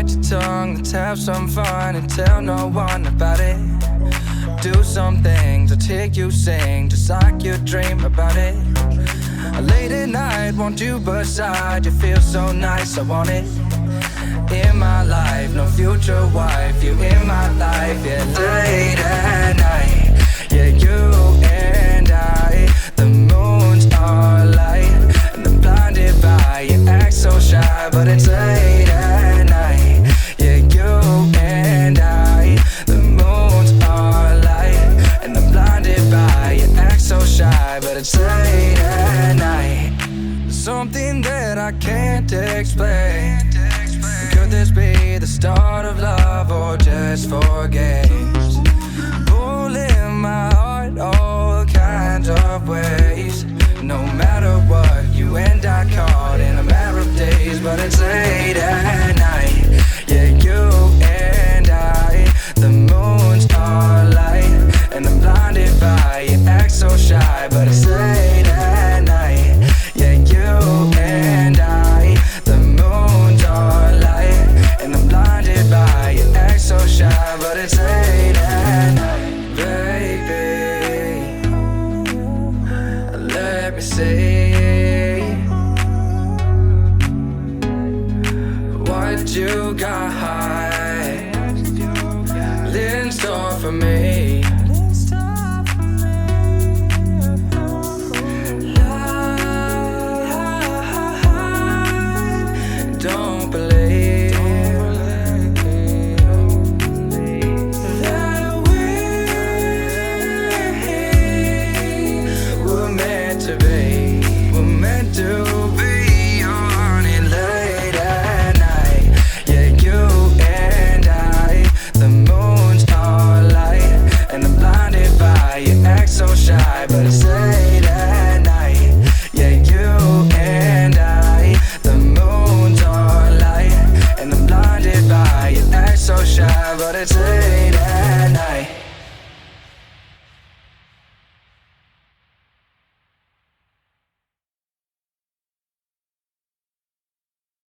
bite your tongue, let's have some fun and tell no one about it. Do some things, I'll take you sing, just like you dream about it. Late at night, want you beside, you feel so nice, I want it. In my life, no future wife, you in my life, yeah. Late at night, yeah, you and I, the moon's our light, and I'm blinded by you, act so shy, but it's late at night, yeah, you and I, the moon's our light, and I'm blinded by you, act so shy, but it's late at night. Something that I can't explain. Could this be the start of love or just for games? Pulling my heart all kinds of ways. No matter what, you and I caught in a matter of days. But it's late at night, yeah, you and I, the moon's our light, and I'm blinded by you, act so shy, but it's late